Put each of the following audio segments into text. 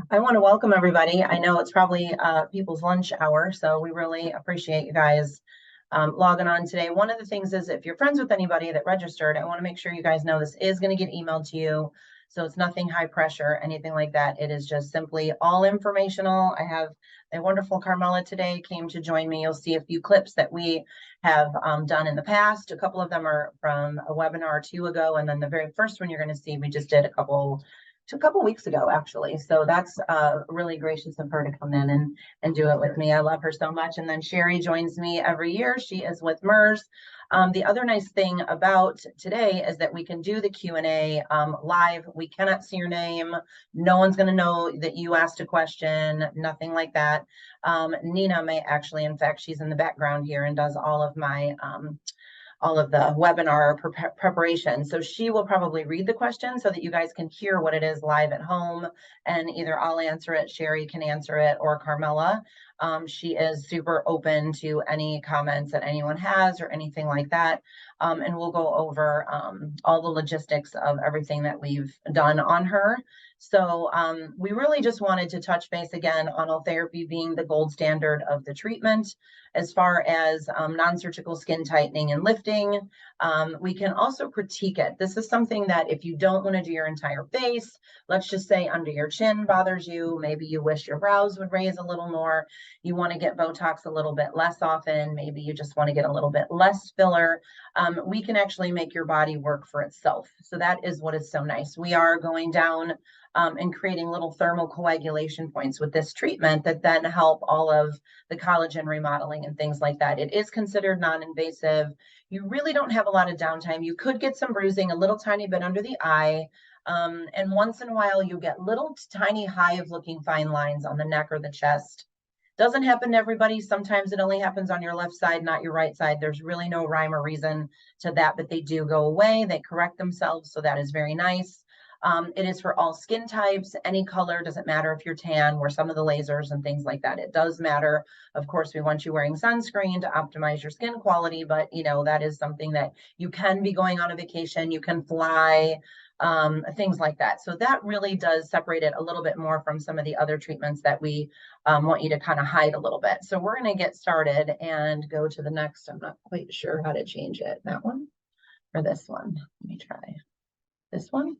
I want to welcome everybody. I know it's probably people's lunch hour, so we really appreciate you guys logging on today. One of the things is if you're friends with anybody that registered, I want to make sure you guys know this is going to get emailed to you. So it's nothing high pressure, anything like that. It is just simply all informational. I have a wonderful Carmela today came to join me. You'll see a few clips that we have done in the past. A couple of them are from a webinar or two ago. And then the very first one you're going to see, we just did a couple weeks ago, actually. So that's really gracious of her to come in and do it with me. I love her so much. And then Sherry joins me every year. She is with MERS. The other nice thing about today is that we can do the Q&A live. We cannot see your name. No one's going to know that you asked a question, nothing like that. Nina may actually, in fact, she's in the background here and does all of the webinar preparation. So she will probably read the question so that you guys can hear what it is live at home, and either I'll answer it, Sherry can answer it, or Carmela. She is super open to any comments that anyone has or anything like that. And we'll go over all the logistics of everything that we've done on her. So we really just wanted to touch base again on Ultherapy being the gold standard of the treatment. As far as non-surgical skin tightening and lifting, we can also critique it. This is something that if you don't want to do your entire face, let's just say under your chin bothers you, maybe you wish your brows would raise a little more, you want to get Botox a little bit less often, maybe you just want to get a little bit less filler, we can actually make your body work for itself. So that is what is so nice. We are going down and creating little thermal coagulation points with this treatment that then help all of the collagen remodeling and things like that. It is considered non-invasive. You really don't have a lot of downtime. You could get some bruising, a little tiny bit under the eye. And once in a while, you get little tiny hive looking fine lines on the neck or the chest. Doesn't happen to everybody. Sometimes it only happens on your left side, not your right side. There's really no rhyme or reason to that, but they do go away. They correct themselves. So that is very nice. It is for all skin types, any color, doesn't matter if you're tan, or some of the lasers and things like that. It does matter. Of course, we want you wearing sunscreen to optimize your skin quality, but that is something that you can be going on a vacation, you can fly, things like that. So that really does separate it a little bit more from some of the other treatments that we want you to kind of hide a little bit. So we're going to get started and go to the next. I'm not quite sure how to change it. That one or this one? Let me try this one.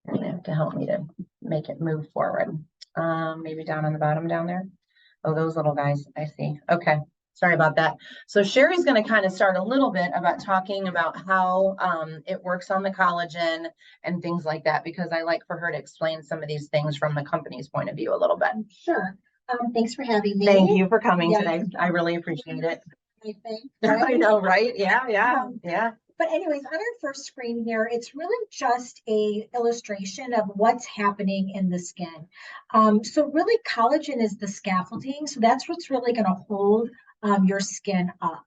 You're gonna have to help me to make it move forward. Maybe down on the bottom down there. Oh, those little guys, I see. Okay, sorry about that. So Sherry's gonna kind of start a little bit about talking about how it works on the collagen and things like that, because I like for her to explain some of these things from the company's point of view a little bit. Sure. Thanks for having me. Thank you for coming today. I really appreciate it. I think. Right? I know, right? Yeah. But anyways, on our first screen here, it's really just a illustration of what's happening in the skin. So really collagen is the scaffolding. So that's what's really going to hold your skin up.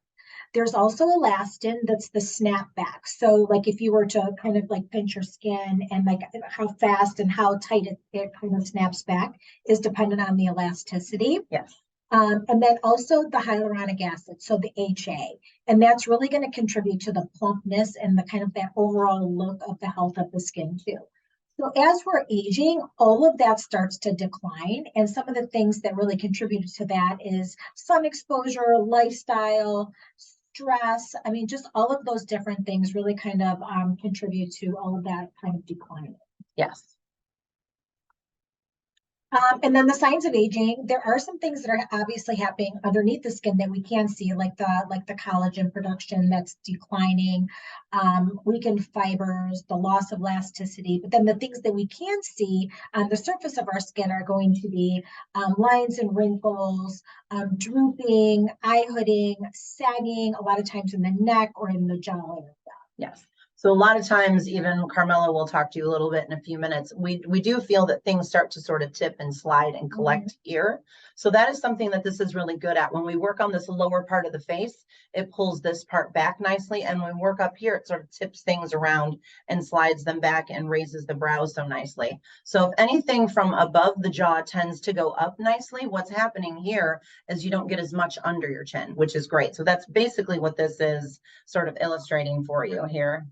There's also elastin, that's the snapback. So like if you were to kind of like pinch your skin, and like how fast and how tight it kind of snaps back is dependent on the elasticity. Yes. And then also the hyaluronic acid, so the HA, and that's really going to contribute to the plumpness and the kind of that overall look of the health of the skin too. So as we're aging, all of that starts to decline, and some of the things that really contribute to that is sun exposure, lifestyle, stress. I mean, just all of those different things really kind of contribute to all of that kind of decline. Yes. And then the signs of aging, there are some things that are obviously happening underneath the skin that we can see, like the collagen production that's declining, weakened fibers, the loss of elasticity. But then the things that we can see on the surface of our skin are going to be lines and wrinkles, drooping, eye hooding, sagging, a lot of times in the neck or in the jaw area. Yes. So a lot of times, even Carmela will talk to you a little bit in a few minutes, we do feel that things start to sort of tip and slide and collect here. So that is something that this is really good at. When we work on this lower part of the face, it pulls this part back nicely. And when we work up here, it sort of tips things around and slides them back and raises the brows so nicely. So if anything from above the jaw tends to go up nicely, what's happening here is you don't get as much under your chin, which is great. So that's basically what this is sort of illustrating for you here.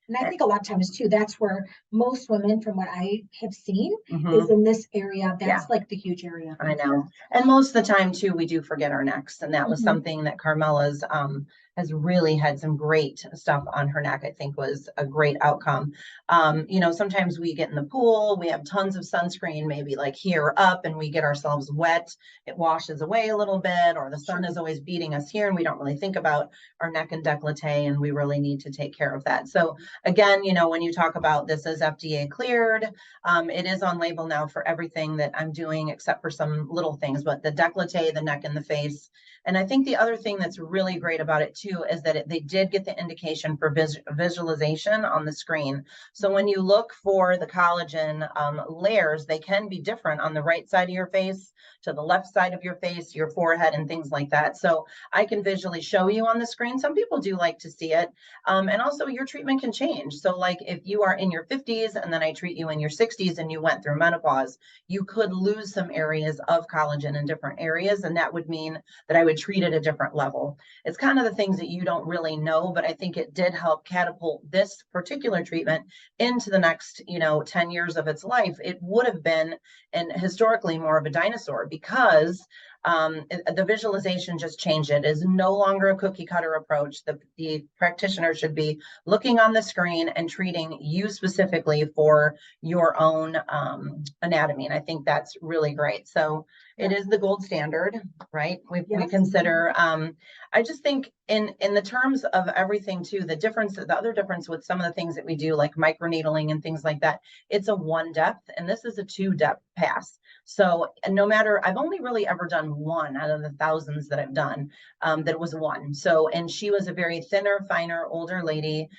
And I think a lot of times too, that's where most women, from what I have seen, Mhm. is in this area. That's Yeah. like the huge area. of I concern. know. And most of the time too, we do forget our necks. And that was Mhm. something that Carmela's has really had some great stuff on her neck, I think was a great outcome. You know, sometimes we get in the pool, we have tons of sunscreen, maybe like here up, and we get ourselves wet. It washes away a little bit, or the sun Sure. is always beating us here, and we don't really think about our neck and décolleté, and we really need to take care of that. So again, you know, when you talk about this is FDA cleared, it is on label now for everything that I'm doing, except for some little things, but the décolleté, the neck and the face. And I think the other thing that's really great about it too is that they did get the indication for visualization on the screen. So when you look for the collagen layers, they can be different on the right side of your face, to the left side of your face, your forehead, and things like that. So I can visually show you on the screen. Some people do like to see it. And also your treatment can change. So like if you are in your 50s and then I treat you in your 60s and you went through menopause, you could lose some areas of collagen in different areas. And that would mean that I would treat at a different level. It's kind of the things that you don't really know, but I think it did help catapult this particular treatment into the next, you know, 10 years of its life. It would have been, and historically, more of a dinosaur, because the visualization just changed. It is no longer a cookie cutter approach. The practitioner should be looking on the screen and treating you specifically for your own anatomy. And I think that's really great. So it is the gold standard, right? We Yes. consider, I just think in the terms of everything too, the other difference with some of the things that we do, like microneedling and things like that, it's a 1 depth and this is a 2 depth pass. So no matter, I've only really ever done one out of the thousands that I've done, that was one. So, and she was a very thinner, finer, older lady,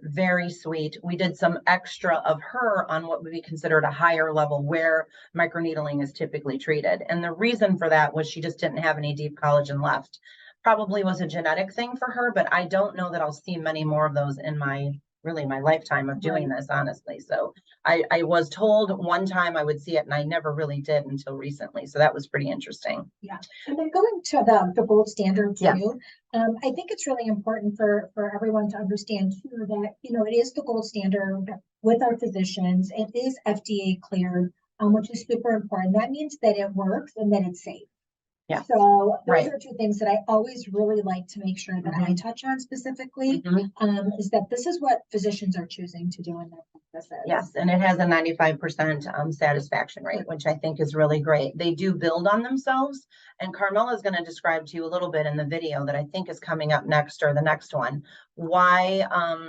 very sweet. We did some extra of her on what would be considered a higher level where microneedling is typically treated. And the reason for that was she just didn't have any deep collagen left. Probably was a genetic thing for her, but I don't know that I'll see many more of those in my lifetime of doing this, honestly. So I was told one time I would see it and I never really did until recently. So that was pretty interesting. Yeah. And then going to the gold standard too, Yeah. I think it's really important for everyone to understand too that, you know, it is the gold standard with our physicians. It is FDA cleared, which is super important. That means that it works and that it's safe. Yeah. So those Right. are two things that I always really like to make sure that I touch on specifically, is that this is what physicians are choosing to do in their practices. Yes, and it has a 95% satisfaction rate, which I think is really great. They do build on themselves, and Carmela is going to describe to you a little bit in the video that I think is coming up next, or the next one, why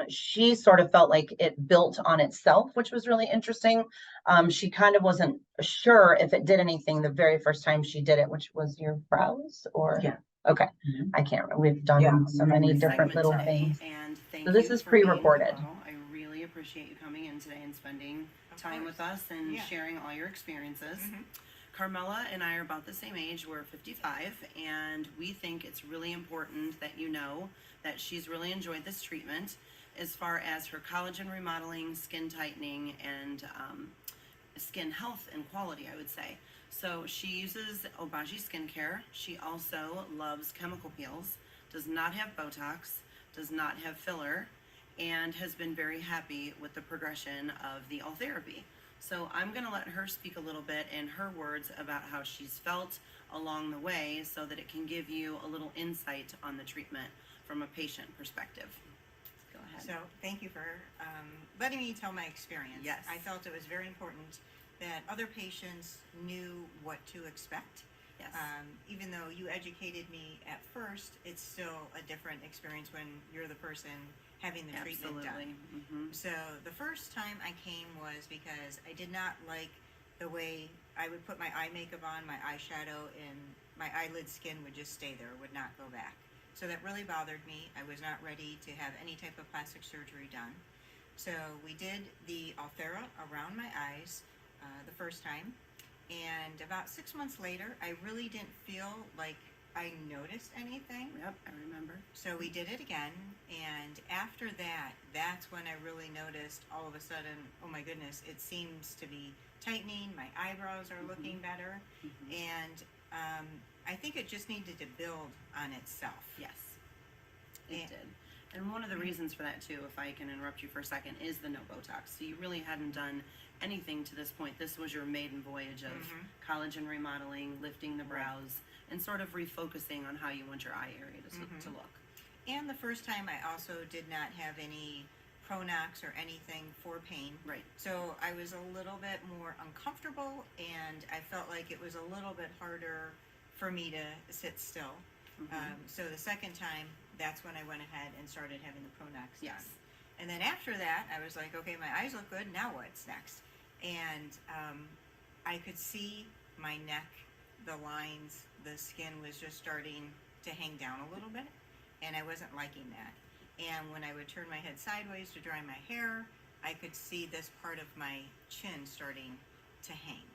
she sort of felt like it built on itself, which was really interesting. She kind of wasn't sure if it did anything the very first time she did it, which was your brows, or Yeah. Okay. I can't remember. We've done so many different little things. And thank So this you is for being pre-recorded. on the call. I really appreciate you coming in today and spending time with us and sharing all your experiences. Carmela and I are about the same age. We're 55, and we think it's really important that you know that she's really enjoyed this treatment as far as her collagen remodeling, skin tightening, and skin health and quality, I would say. So she uses Obagi skincare. She also loves chemical peels, does not have Botox, does not have filler, and has been very happy with the progression of the Ultherapy. So I'm going to let her speak a little bit in her words about how she's felt along the way so that it can give you a little insight on the treatment from a patient perspective. Go ahead. So thank you for letting me tell my experience. Yes. I felt it was very important that other patients knew what to expect. Yes. Even though you educated me at first, it's still a different experience when you're the person having the treatment done. So the first time I came was because I did not like the way I would put my eye makeup on, my eyeshadow, and my eyelid skin would just stay there, would not go back. So that really bothered me. I was not ready to have any type of plastic surgery done. So we did the Ulthera around my eyes the first time. And about 6 months later, I really didn't feel like I noticed anything. Yep, I remember. So we did it again, and after that, that's when I really noticed all of a sudden, oh my goodness, it seems to be tightening, my eyebrows are looking better, and I think it just needed to build on itself. Yes, it did. And one of the reasons for that too, if I can interrupt you for a second, is the no Botox. So you really hadn't done anything to this point. This was your maiden voyage of collagen remodeling, lifting the brows, and sort of refocusing on how you want your eye area to look. And the first time I also did not have any Pronox or anything for pain. Right. So I was a little bit more uncomfortable, and I felt like it was a little bit harder for me to sit still. So the second time, that's when I went ahead and started having the Pronox done. Yes. And then after that, I was like, okay, my eyes look good. Now what's next? And I could see my neck, the lines, the skin was just starting to hang down a little bit, and I wasn't liking that. And when I would turn my head sideways to dry my hair, I could see this part of my chin starting to hang.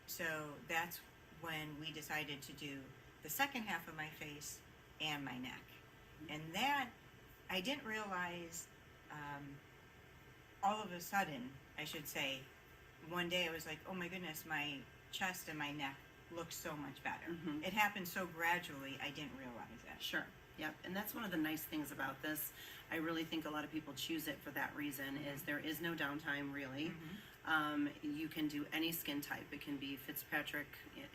So that's when we decided to do the second half of my face and my neck. And that, I didn't realize, all of a sudden, I should say, one day I was like, oh my goodness, my chest and my neck look so much better. It happened so gradually, I didn't realize that. Sure. Yep. And that's one of the nice things about this. I really think a lot of people choose it for that reason, is there is no downtime really. You can do any skin type. It can be Fitzpatrick,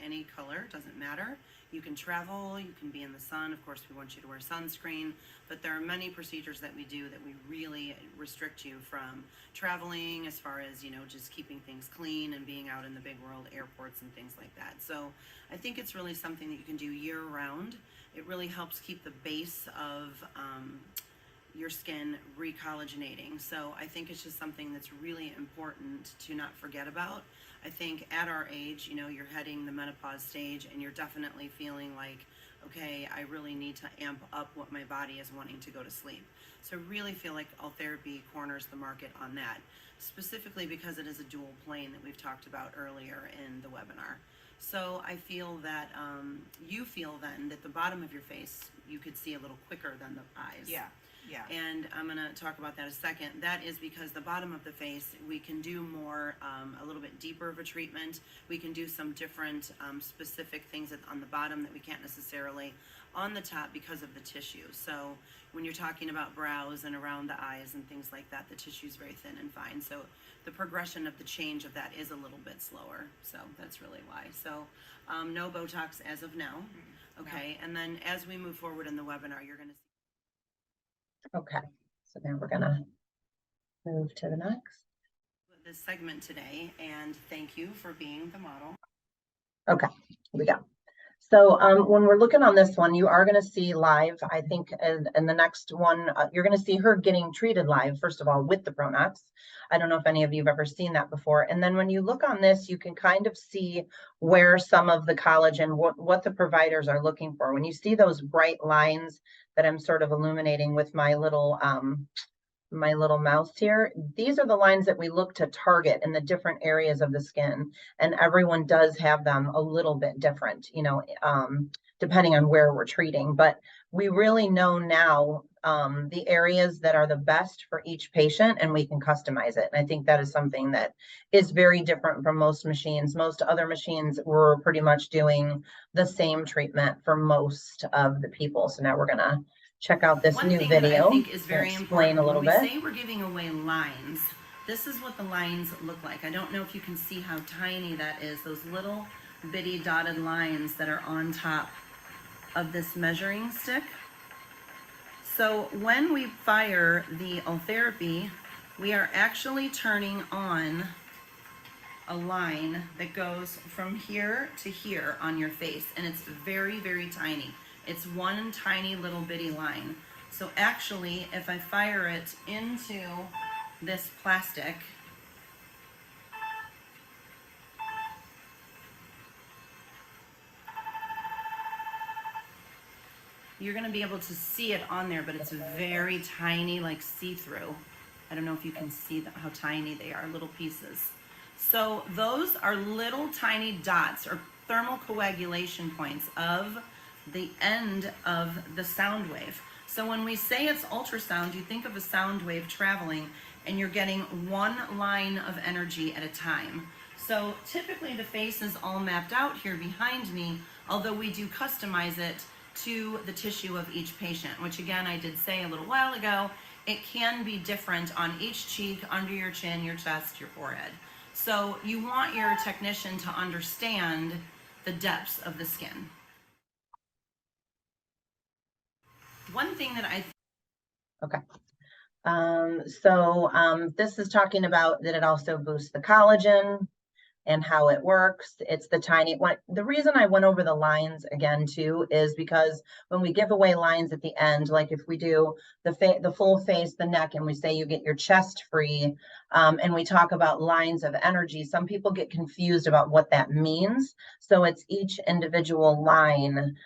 any color, doesn't matter. You can travel, you can be in the sun. Of course, we want you to wear sunscreen, but there are many procedures that we do that we really restrict you from traveling, as far as, you know, just keeping things clean and being out in the big world, airports and things like that. So I think it's really something that you can do year round. It really helps keep the base of your skin recollagenating. So I think it's just something that's really important to not forget about. I think at our age, you know, you're heading the menopause stage and you're definitely feeling like, okay, I really need to amp up what my body is wanting to go to sleep. So I really feel like Ultherapy corners the market on that, specifically because it is a dual plane that we've talked about earlier in the webinar. So I feel that you feel then that the bottom of your face, you could see a little quicker than the eyes. Yeah. Yeah. And I'm going to talk about that in a second. That is because the bottom of the face, we can do more, a little bit deeper of a treatment. We can do some different specific things on the bottom that we can't necessarily on the top because of the tissue. So when you're talking about brows and around the eyes and things like that, the tissue is very thin and fine. So the progression of the change of that is a little bit slower. So that's really why. So no Botox as of now. Okay. No. And then as we move forward in the webinar, you're going to see. Okay, so now we're gonna move to the next. This segment today, and thank you for being the model. Okay, here we go. So when we're looking on this one, you are going to see live, I think, in the next one, you're going to see her getting treated live, first of all, with the Pronox. I don't know if any of you have ever seen that before. And then when you look on this, you can kind of see where some of the collagen, what the providers are looking for. When you see those bright lines that I'm sort of illuminating with my little mouse here, these are the lines that we look to target in the different areas of the skin, and everyone does have them a little bit different, you know, depending on where we're treating. But we really know now the areas that are the best for each patient, and we can customize it. And I think that is something that is very different from most machines. Most other machines were pretty much doing the same treatment for most of the people. So now we're gonna check out this new video. That I think is very important. A little when we bit. Say we're giving away lines. This is what the lines look like. I don't know if you can see how tiny that is. Those little bitty dotted lines that are on top of this measuring stick. So when we fire the Ultherapy, we are actually turning on a line that goes from here to here on your face, and it's very, very tiny. It's one tiny little bitty line. So actually, if I fire it into this plastic, you're gonna be able to see it on there, but it's very tiny, like see-through. I don't know if you can see how tiny they are, little pieces. So those are little tiny dots or thermal coagulation points of the end of the sound wave. So when we say it's ultrasound, you think of a sound wave traveling and you're getting one line of energy at a time. So typically the face is all mapped out here behind me, although we do customize it to the tissue of each patient, which again, I did say a little while ago, it can be different on each cheek, under your chin, your chest, your forehead. So you want your technician to understand the depths of the skin. One thing that I... Okay. This is talking about that it also boosts the collagen and how it works. It's the tiny one. The reason I went over the lines again too is because when we give away lines at the end, like if we do the full face, the neck, and we say you get your chest free, and we talk about lines of energy, some people get confused about what that means. So it's each individual line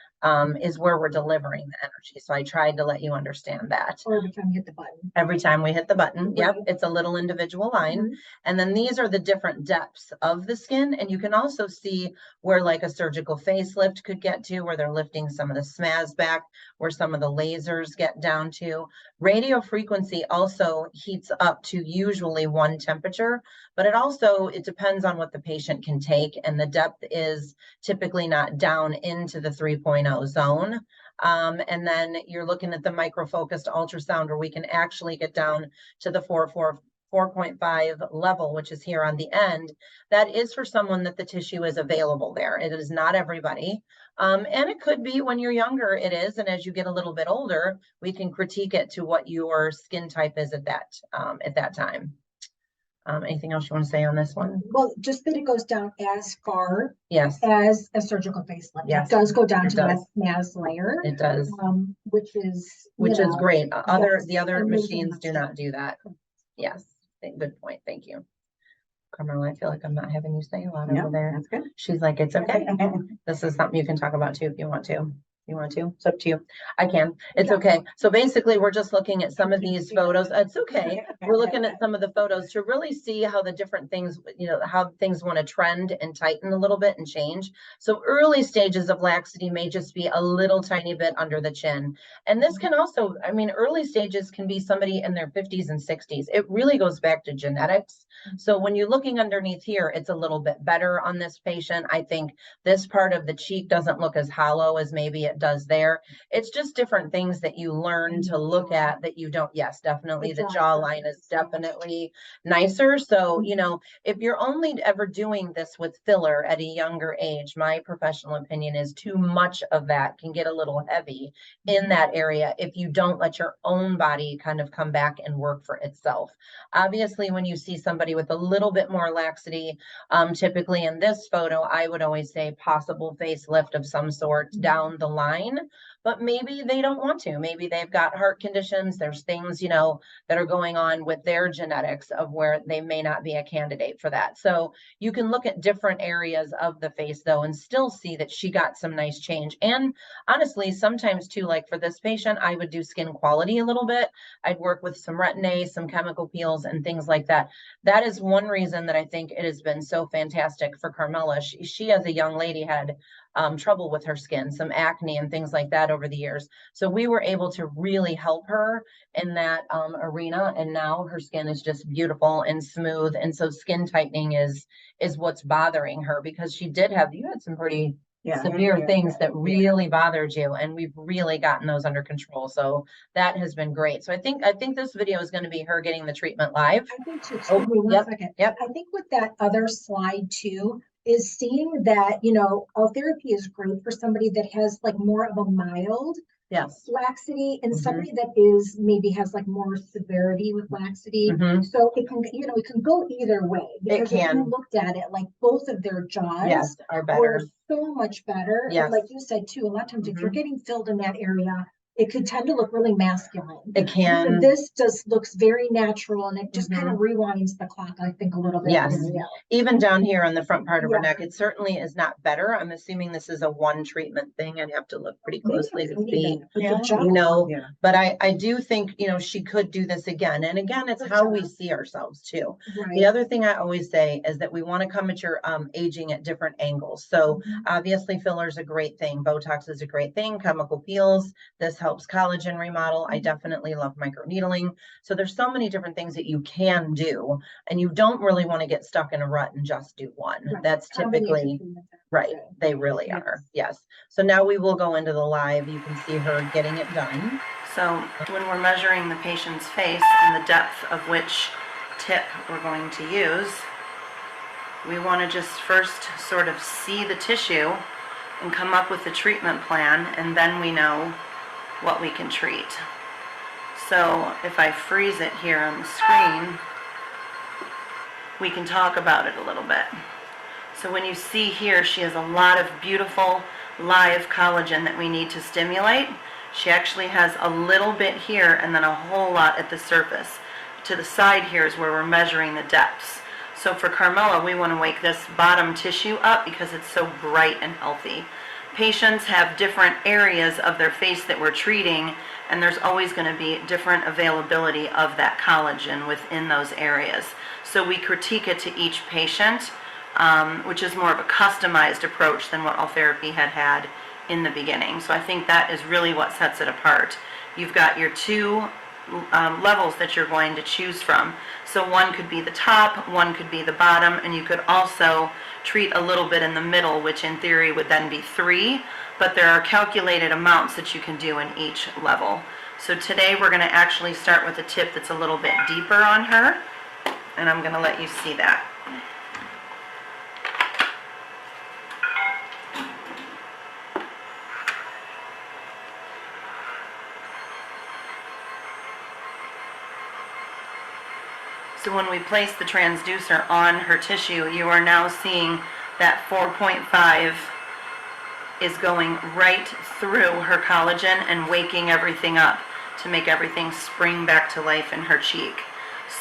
is where we're delivering the energy. So I tried to let you understand that. Or every time you hit the button. Every time we hit the button, Right. yep, it's a little individual line. And then these are the different depths of the skin. And you can also see where like a surgical facelift could get to, where they're lifting some of the smaz back, where some of the lasers get down to. Radio frequency also heats up to usually one temperature, but it depends on what the patient can take. And the depth is typically not down into the 3.0 zone. And then you're looking at the micro-focused ultrasound where we can actually get down to the 4.5 level, which is here on the end. That is for someone that the tissue is available there. It is not everybody. And it could be when you're younger, it is. And as you get a little bit older, we can critique it to what your skin type is at that time. Anything else you want to say on this one? Well, just that it goes down as far Yes, as a surgical facelift. Yes, It does go down it to does. that mass layer, it does, which is great. yes, The other amazing machines do machine. not do that. Yes, good point. Thank you. Carmela, I feel like I'm not having you say a lot over there. That's good. She's like, it's okay. This is something you can talk about too if you want to. It's up to you. I can. It's Yeah. okay. So basically, we're just looking at some of these photos. It's okay. We're looking at some of the photos to really see how the different things, how things want to trend and tighten a little bit and change. So early stages of laxity may just be a little tiny bit under the chin. And this can also, early stages can be somebody in their 50s and 60s. It really goes back to genetics. So when you're looking underneath here, it's a little bit better on this patient. I think this part of the cheek doesn't look as hollow as maybe it does there. It's just different things that you learn to look at that you don't. Yes, definitely. The jawline is definitely nicer. So, if you're only ever doing this with filler at a younger age, my professional opinion is too much of that can get a little heavy in that area if you don't let your own body kind of come back and work for itself. Obviously, when you see somebody with a little bit more laxity, typically in this photo, I would always say possible facelift of some sort down the line, but maybe they don't want to. Maybe they've got heart conditions. There's things, that are going on with their genetics of where they may not be a candidate for that. So you can look at different areas of the face though, and still see that she got some nice change. And honestly, sometimes too, like for this patient, I would do skin quality a little bit. I'd work with some retin-A, some chemical peels and things like that. That is one reason that I think it has been so fantastic for Carmela. She as a young lady had trouble with her skin, some acne and things like that over the years. So we were able to really help her in that arena. And now her skin is just beautiful and smooth. And so skin tightening is what's bothering her, because you had some pretty severe things that really bothered you, and we've really gotten those under control. So that has been great. So I think this video is going to be her getting the treatment live. I think so. Oh, Excuse me one yep, second. yep. I think with that other slide too, is seeing that, Ultherapy is great for somebody that has like more of a mild Yes. laxity and Mhm. somebody that is maybe has like more severity with laxity. Mhm. So it can go either way, because if can. you looked at it, like both of their jaws Yes, are were better. so much better. Yes. And like you said too, a lot of times if you're Mhm. getting filled in that area, it could tend to look really masculine. It can. And this just looks very natural, and it just Mhm. kind of rewinds the clock, I think, a little bit. Yes. Yeah. Even down here on the front part of her Yeah. neck, it certainly is not better. I'm assuming this is a one treatment thing. I'd have to look pretty closely to see, Yeah. but I do think, she could do this again. And again, it's how we see ourselves too. Right. The other thing I always say is that we want to come at your aging at different angles. So Mhm. obviously filler is a great thing. Botox is a great thing. Chemical peels, this helps helps collagen remodel. I definitely love microneedling. So there's so many different things that you can do, and you don't really want to get stuck in a rut and just do one. Right. That's typically right. They really are. Yes. So now we will go into the live. You can see her getting it done. So when we're measuring the patient's face and the depth of which tip we're going to use, we want to just first sort of see the tissue and come up with the treatment plan, and then we know what we can treat. So if I freeze it here on the screen, we can talk about it a little bit. So when you see here, she has a lot of beautiful live collagen that we need to stimulate. She actually has a little bit here and then a whole lot at the surface. To the side here is where we're measuring the depths. So for Carmela, we want to wake this bottom tissue up because it's so bright and healthy. Patients have different areas of their face that we're treating, and there's always going to be different availability of that collagen within those areas. So we critique it to each patient, which is more of a customized approach than what Ultherapy had in the beginning. So I think that is really what sets it apart. You've got your two levels that you're going to choose from. So one could be the top, one could be the bottom, and you could also treat a little bit in the middle, which in theory would then be 3, but there are calculated amounts that you can do in each level. So today we're going to actually start with a tip that's a little bit deeper on her, and I'm going to let you see that. So when we place the transducer on her tissue, you are now seeing that 4.5 is going right through her collagen and waking everything up to make everything spring back to life in her cheek.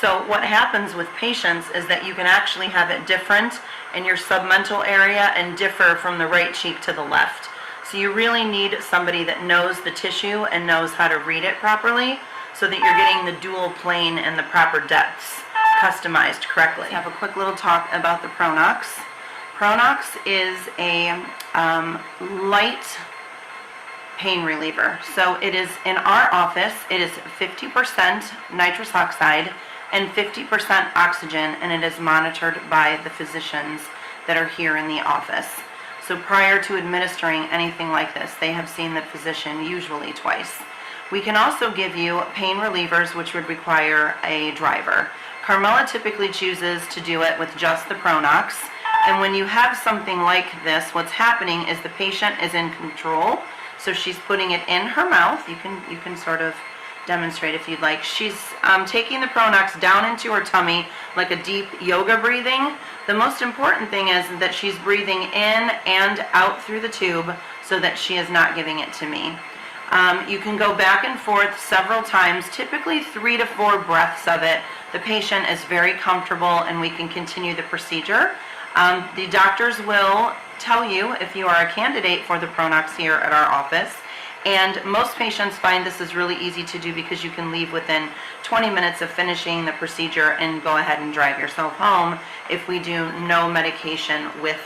So what happens with patients is that you can actually have it different in your submental area and differ from the right cheek to the left. So you really need somebody that knows the tissue and knows how to read it properly so that you're getting the dual plane and the proper depths customized correctly. Let's have a quick little talk about the Pronox. Pronox is a light pain reliever. So it is in our office, it is 50% nitrous oxide and 50% oxygen, and it is monitored by the physicians that are here in the office. So prior to administering anything like this, they have seen the physician usually twice. We can also give you pain relievers, which would require a driver. Carmela typically chooses to do it with just the Pronox, and when you have something like this, what's happening is the patient is in control. So she's putting it in her mouth. You can sort of demonstrate if you'd like. She's taking the Pronox down into her tummy like a deep yoga breathing. The most important thing is that she's breathing in and out through the tube so that she is not giving it to me. You can go back and forth several times, typically 3 to 4 breaths of it. The patient is very comfortable and we can continue the procedure. The doctors will tell you if you are a candidate for the Pronox here at our office. And most patients find this is really easy to do because you can leave within 20 minutes of finishing the procedure and go ahead and drive yourself home if we do no medication with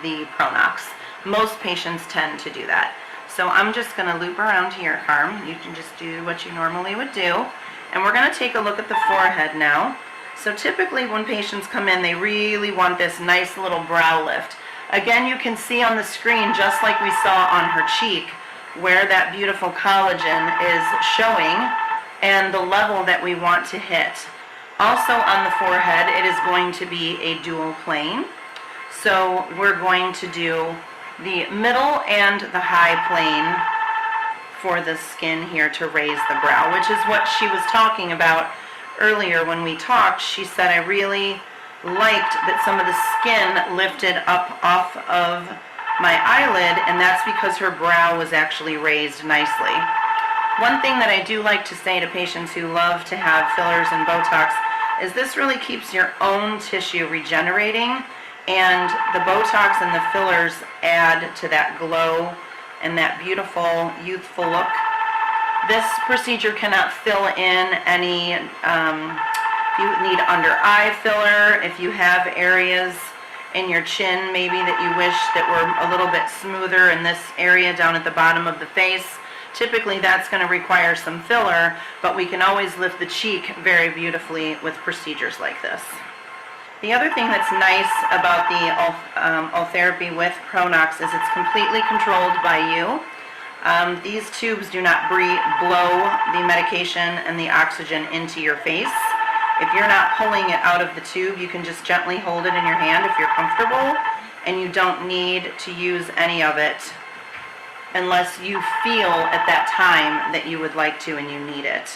the Pronox. Most patients tend to do that. So I'm just going to loop around here, Carm. You can just do what you normally would do. And we're going to take a look at the forehead now. So typically when patients come in, they really want this nice little brow lift. Again, you can see on the screen, just like we saw on her cheek, where that beautiful collagen is showing and the level that we want to hit. Also on the forehead, it is going to be a dual plane. So we're going to do the middle and the high plane for the skin here to raise the brow, which is what she was talking about earlier when we talked. She said, I really liked that some of the skin lifted up off of my eyelid, and that's because her brow was actually raised nicely. One thing that I do like to say to patients who love to have fillers and Botox is this really keeps your own tissue regenerating, and the Botox and the fillers add to that glow and that beautiful, youthful look. This procedure cannot fill in any, if you need under eye filler, if you have areas in your chin maybe that you wish that were a little bit smoother in this area down at the bottom of the face, Typically that's going to require some filler, but we can always lift the cheek very beautifully with procedures like this. The other thing that's nice about the Ultherapy with Pronox is it's completely controlled by you. These tubes do not blow the medication and the oxygen into your face. If you're not pulling it out of the tube, you can just gently hold it in your hand if you're comfortable, and you don't need to use any of it unless you feel at that time that you would like to and you need it.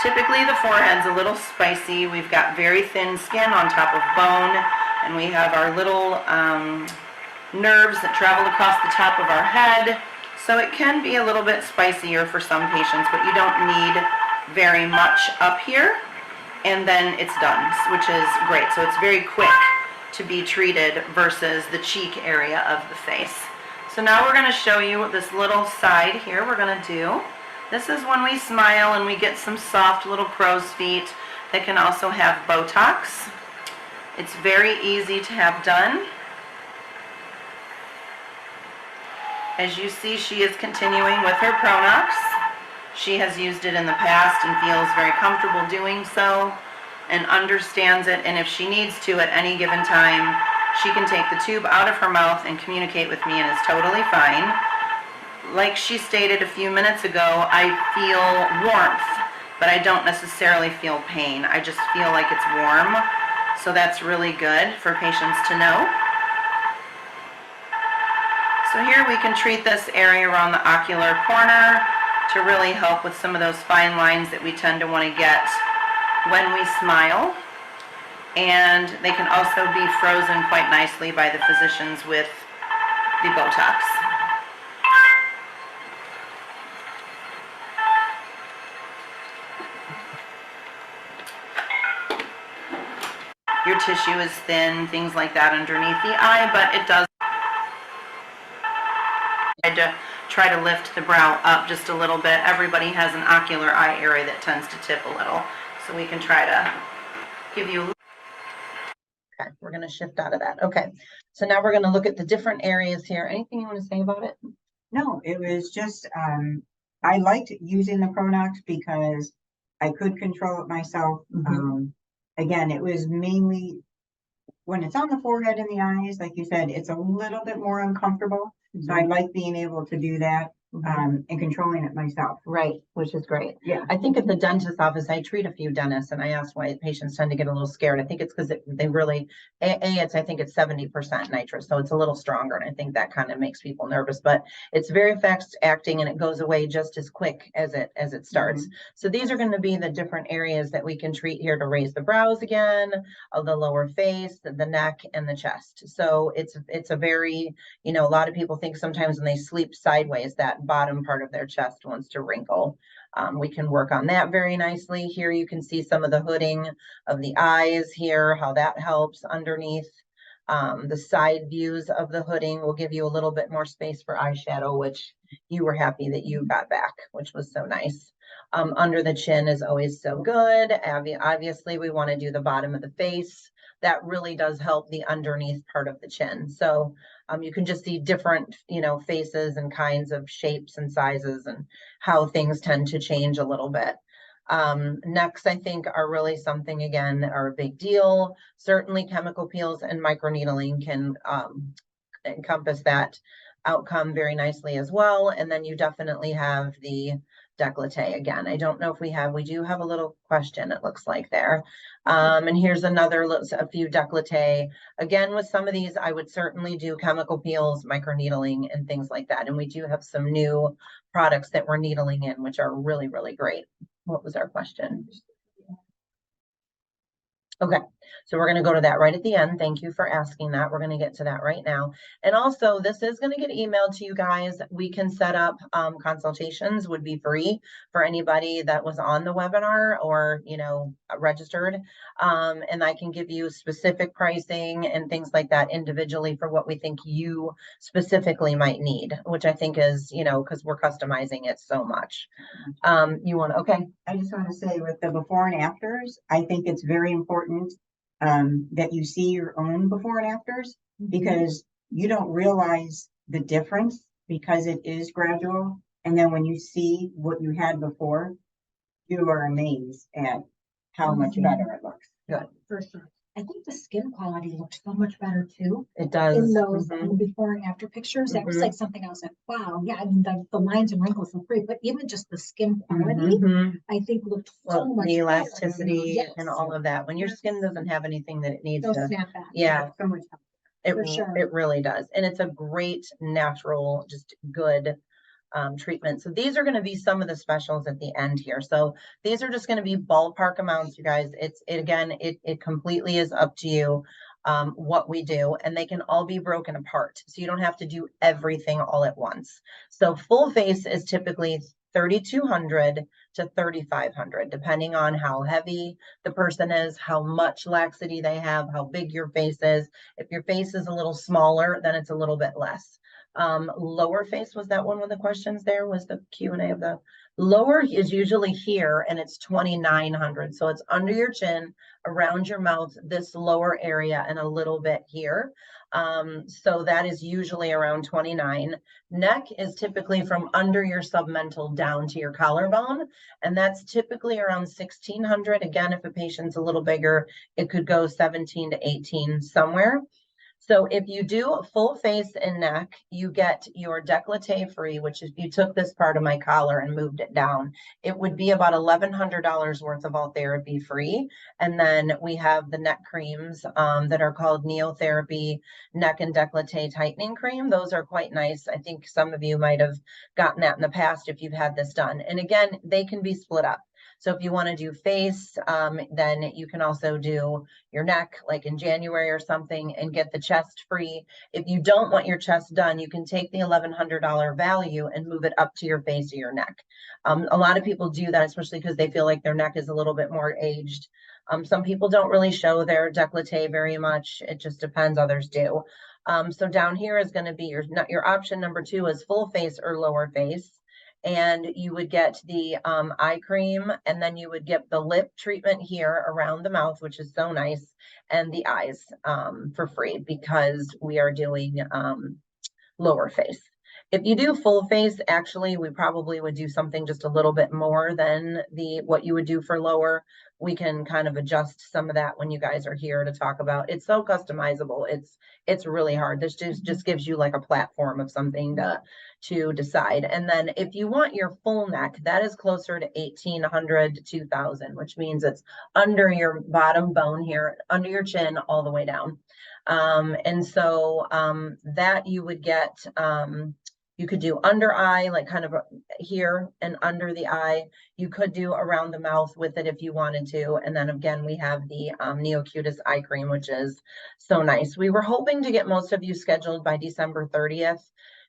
Typically the forehead's a little spicy. We've got very thin skin on top of bone, and we have our little nerves that travel across the top of our head. So it can be a little bit spicier for some patients, but you don't need very much up here, and then it's done, which is great. So it's very quick to be treated versus the cheek area of the face. So now we're going to show you this little side here we're going to do. This is when we smile and we get some soft little crow's feet that can also have Botox. It's very easy to have done. As you see, she is continuing with her Pronox. She has used it in the past and feels very comfortable doing so and understands it, and if she needs to at any given time, she can take the tube out of her mouth and communicate with me and is totally fine. Like she stated a few minutes ago, I feel warmth, but I don't necessarily feel pain. I just feel like it's warm, so that's really good for patients to know. So here we can treat this area around the ocular corner to really help with some of those fine lines that we tend to want to get when we smile. And they can also be frozen quite nicely by the physicians with the Botox. Your tissue is thin, things like that underneath the eye, but it does try to lift the brow up just a little bit. Everybody has an ocular eye area that tends to tip a little, so we can try to give you. Okay, we're going to shift out of that. Okay, so now we're going to look at the different areas here. Anything you want to say about it? No, it was just, I liked using the Pronox because I could control it myself. Again, it was mainly when it's on the forehead and the eyes, like you said, it's a little bit more uncomfortable. So I like being able to do that and controlling it myself. Right, which is great. Yeah. I think at the dentist's office, I treat a few dentists, and I asked why patients tend to get a little scared. I think it's because they really, I think it's 70% nitrous, so it's a little stronger, and I think that kind of makes people nervous. But it's very fast acting, and it goes away just as quick as it starts. So these are going to be the different areas that we can treat here to raise the brows again, of the lower face, the neck, and the chest. So it's a very, a lot of people think sometimes when they sleep sideways, that bottom part of their chest wants to wrinkle. We can work on that very nicely. Here you can see some of the hooding of the eyes here, how that helps underneath. The side views of the hooding will give you a little bit more space for eyeshadow, which you were happy that you got back, which was so nice. Under the chin is always so good. Obviously, we want to do the bottom of the face. That really does help the underneath part of the chin. So you can just see different, faces and kinds of shapes and sizes and how things tend to change a little bit. Next, I think are really something, again, that are a big deal. Certainly chemical peels and microneedling can encompass that outcome very nicely as well. And then you definitely have the décolleté again. I don't know if we do have a little question, it looks like there. And here's a few décolleté. Again, with some of these, I would certainly do chemical peels, microneedling, and things like that. And we do have some new products that we're needling in, which are really, really great. What was our question? Okay, so we're going to go to that right at the end. Thank you for asking that. We're going to get to that right now. And also, this is going to get emailed to you guys. We can set up consultations, would be free for anybody that was on the webinar or, registered. And I can give you specific pricing and things like that individually for what we think you specifically might need, which I think is, because we're customizing it so much. Okay. I just want to say with the before and afters, I think it's very important that you see your own before and afters, because you don't realize the difference because it is gradual. And then when you see what you had before, you are amazed at how much better it looks. For sure. I think the skin quality looked so much better too. It does. In those Mhm. before and after pictures. That was Mhm. like something I was like, wow, yeah, I mean, the lines and wrinkles look great, but even just the skin quality, Mhm. I think looked so Well, much the better. elasticity Yes. and all of that, when your skin doesn't have anything that it needs No to, snapback. yeah, So much. For sure. it really does. And it's a great natural, just good treatment. So these are going to be some of the specials at the end here. So these are just going to be ballpark amounts, you guys. It completely is up to you what we do, and they can all be broken apart. So you don't have to do everything all at once. So full face is typically 3,200 to 3,500, depending on how heavy the person is, how much laxity they have, how big your face is. If your face is a little smaller, then it's a little bit less. Lower face, was that one of the questions there? Was the Q&A of the lower is usually here, and it's 2,900. So it's under your chin, around your mouth, this lower area, and a little bit here. So that is usually around 29. Neck is typically from under your submental down to your collarbone, and that's typically around 1,600. Again, if a patient's a little bigger, it could go 17 to 18 somewhere. So if you do a full face and neck, you get your décolleté free, which is, if you took this part of my collar and moved it down, it would be about $1,100 worth of Ultherapy free. And then we have the neck creams that are called Neotherapy Neck and Décolleté Tightening Cream. Those are quite nice. I think some of you might have gotten that in the past if you've had this done. And again, they can be split up. So if you want to do face, then you can also do your neck, like in January or something, and get the chest free. If you don't want your chest done, you can take the $1,100 value and move it up to your face or your neck. A lot of people do that, especially because they feel like their neck is a little bit more aged. Some people don't really show their décolleté very much. It just depends, others do. So down here is going to be your option number 2 is full face or lower face. And you would get the eye cream, and then you would get the lip treatment here around the mouth, which is so nice, and the eyes for free, because we are doing lower face. If you do full face, actually, we probably would do something just a little bit more than what you would do for lower. We can kind of adjust some of that when you guys are here to talk about. It's so customizable. It's really hard. This just gives you like a platform of something to decide. And then if you want your full neck, that is closer to 1,800 to 2,000, which means it's under your bottom bone here, under your chin, all the way down. And so that you would get, you could do under eye, like kind of here and under the eye. You could do around the mouth with it if you wanted to. And then again, we have the NeoCutis eye cream, which is so nice. We were hoping to get most of you scheduled by December 30th.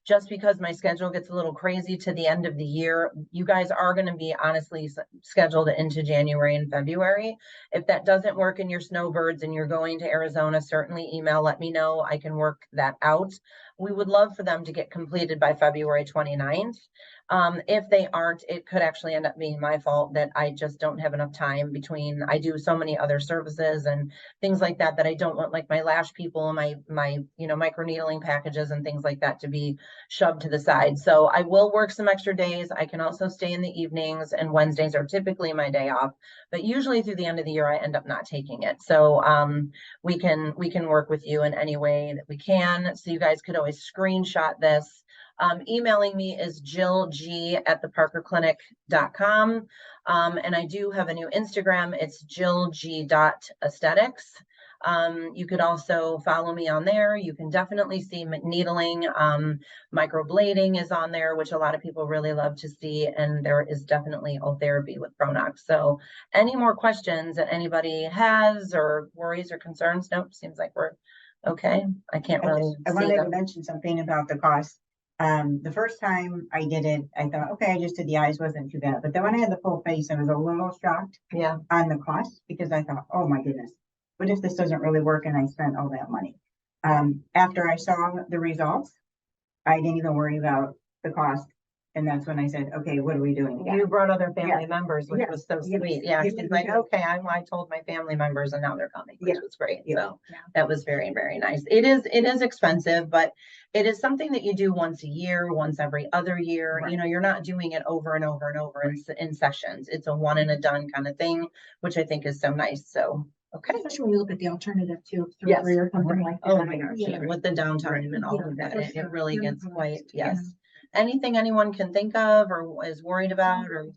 Just because my schedule gets a little crazy to the end of the year. You guys are going to be honestly scheduled into January and February. If that doesn't work in your snowbirds and you're going to Arizona, certainly email, let me know. I can work that out. We would love for them to get completed by February 29th. If they aren't, it could actually end up being my fault that I just don't have enough time between, I do so many other services and things like that, that I don't want like my lash people, my microneedling packages and things like that to be shoved to the side. So I will work some extra days. I can also stay in the evenings, and Wednesdays are typically my day off, but usually through the end of the year, I end up not taking it. So we can work with you in any way that we can. So you guys could always screenshot this. Emailing me is jillg@theparkerclinic.com. And I do have a new Instagram. It's jillg.aesthetics. You could also follow me on there. You can definitely see needling, microblading is on there, which a lot of people really love to see. And there is definitely Ultherapy with Pronox. So any more questions that anybody has or worries or concerns? Nope, seems like we're okay. I can't really I see wanted to them. mention something about the cost. The first time I did it, I thought, okay, I just did the eyes, wasn't too bad. But then when I had the full face, I was a little shocked on the cost, because I thought, oh my goodness, what if this doesn't really work and I spent all that money? After I saw the results, I didn't even worry about the cost. And that's when I said, okay, what are we doing? You brought other family Yeah. members, which Yes. was so Yes. sweet. Yeah, Yes, she's we like, did. okay, I told my family members and now they're coming, which Yeah. was great. Yeah. So Yeah. that was very, very nice. It is expensive, but it is something that you do once a year, once every other year. Right. You know, you're not doing it over and over and over in sessions. It's a one and a done kind of thing, which I think is so nice. So, okay. Especially when you look at the alternative too, Yes. surgery or something like that. Oh my gosh, Yeah. yeah, with the downtime Right. and all Yeah, of that, for it sure. really You're gets correct. quite, Yeah. yes. Anything anyone can think of or is worried about or?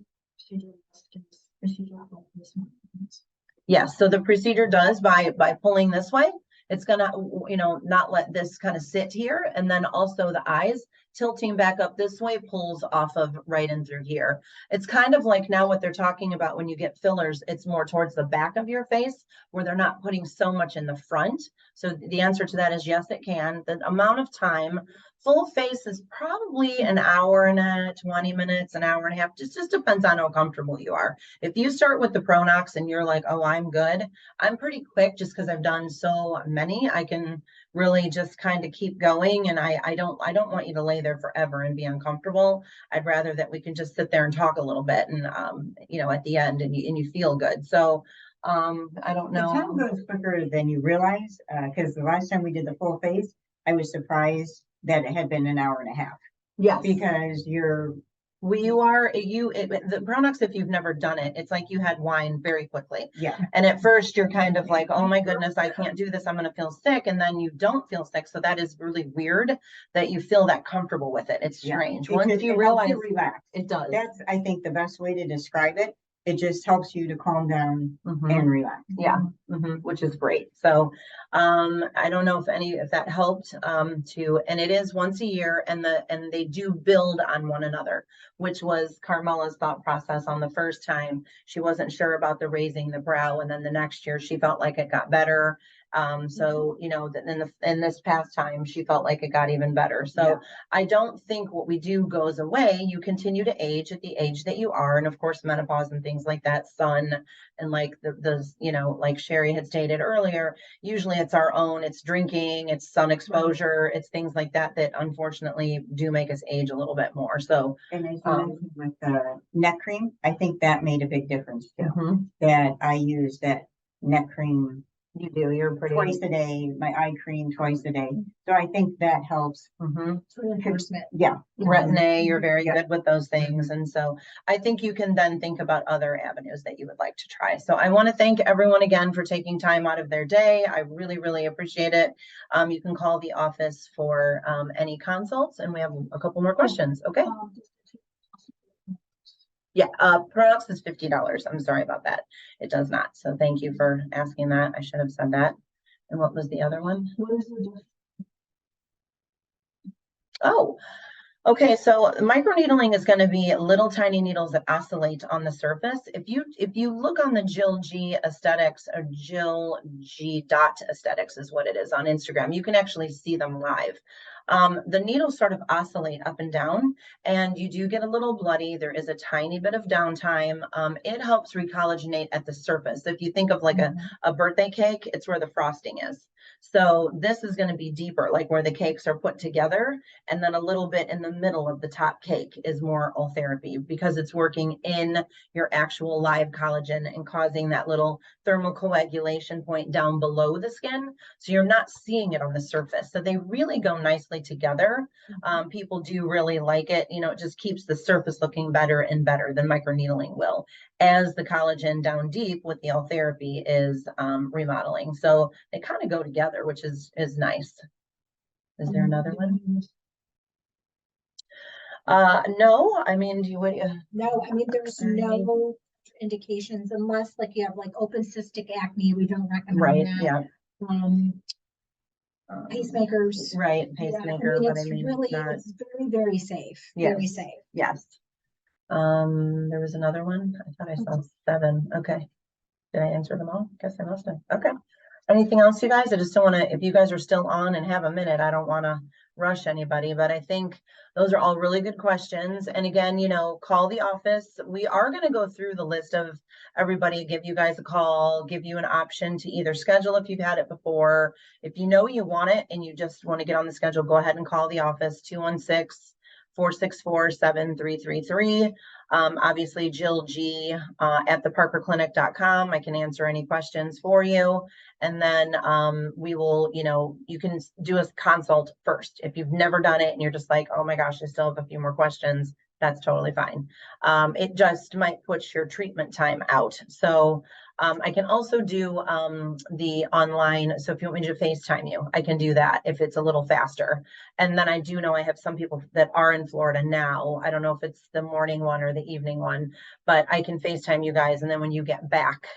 Yes, so the procedure does by pulling this way, it's gonna, you know, not let this kind of sit here. And then also the eyes tilting back up this way pulls off of right in through here. It's kind of like now what they're talking about when you get fillers, it's more towards the back of your face where they're not putting so much in the front. So the answer to that is yes, it can. The amount of time, full face is probably an hour and 20 minutes, an hour and a half. Just depends on how comfortable you are. If you start with the Pronox and you're like, oh, I'm good, I'm pretty quick just because I've done so many. I can really just kind of keep going. And I don't want you to lay there forever and be uncomfortable. I'd rather that we can just sit there and talk a little bit and, you know, at the end and you feel good. So, I don't The time know. goes quicker than you realize, because the last time we did the full face, I was surprised that it had been an hour and a half. Yes. Because you're, the Pronox, if you've never done it, it's like you had wine very quickly. yeah, And at first you're kind of like, oh my goodness, I can't do this. I'm going to feel sick. And then you don't feel sick. So that is really weird that you feel that comfortable with it. It's yeah. strange. It Once just- you it helps realize you relax. it does. That's, I think, the best way to describe it. It just helps you to calm down Mhm. and relax. Yeah, which is great. So, I don't know if that helped, and it is once a year and they do build on one another, which was Carmela's thought process on the first time. She wasn't sure about the raising the brow. And then the next year she felt like it got better. So, you know, in this past time, she felt like it got even better. So Yeah. I don't think what we do goes away. You continue to age at the age that you are. And of course, menopause and things like that, sun, and like the you know, like Sherry had stated earlier, usually it's our own, it's drinking, it's sun exposure, it's things like that, that unfortunately do make us age a little bit more. So, And as you mentioned with the neck cream, I think that made a big difference too. mhm, That I use that neck cream you do, you're pretty. twice a day, my eye cream twice a day. So I think that helps. Mhm. It's reinforcement. Yeah. Retin-A, you're very Yeah. good with those things. And so I think you can then think about other avenues that you would like to try. So I want to thank everyone again for taking time out of their day. I really, really appreciate it. You can call the office for any consults, and we have a couple more questions. Okay. Yeah, Pronox is $50. I'm sorry about that. It does not. So thank you for asking that. I should have said that. And what was the other one? Oh, okay. So microneedling is going to be little tiny needles that oscillate on the surface. If you look on the Jill G Aesthetics, or Jill G dot Aesthetics is what it is on Instagram, you can actually see them live. The needles sort of oscillate up and down, and you do get a little bloody. There is a tiny bit of downtime. It helps recollagenate at the surface. If you think of like a birthday cake, it's where the frosting is. So this is going to be deeper, like where the cakes are put together, and then a little bit in the middle of the top cake is more Ultherapy, because it's working in your actual live collagen and causing that little thermal coagulation point down below the skin. So you're not seeing it on the surface. So they really go nicely together. People do really like it. You know, it just keeps the surface looking better and better than microneedling will, as the collagen down deep with the Ultherapy is remodeling. So they kind of go together, which is nice. Is there another one? No, I mean, No, I mean, there's no indications unless like you have like open cystic acne, we don't recommend right, that. yeah. Pacemakers. Right, Yeah, pacemaker, but I mean, really, not, it's very, very safe, Yes. very safe. yes. There was another one. I thought I saw 7. Okay. Did I answer them all? Guess I must have. Okay. Anything else, you guys? I just don't want to, if you guys are still on and have a minute, I don't want to rush anybody, but I think those are all really good questions. And again, you know, call the office. We are going to go through the list of everybody, give you guys a call, give you an option to either schedule if you've had it before. If you know you want it and you just want to get on the schedule, go ahead and call the office, 464-7333. Obviously Jill G at theparkerclinic.com. I can answer any questions for you. And then we will, you can do a consult first. If you've never done it and you're just like, oh my gosh, I still have a few more questions, that's totally fine. It just might push your treatment time out. So I can also do the online. So if you want me to FaceTime you, I can do that if it's a little faster. And then I do know I have some people that are in Florida now. I don't know if it's the morning one or the evening one, but I can FaceTime you guys. And then when you get back,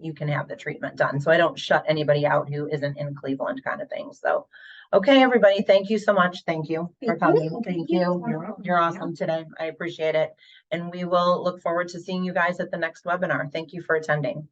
you can have the treatment done. So I don't shut anybody out who isn't in Cleveland, kind of thing. So, okay, everybody, thank you so much. Thank you for coming. Thank you. You're awesome today. I appreciate it. And we will look forward to seeing you guys at the next webinar. Thank you for attending.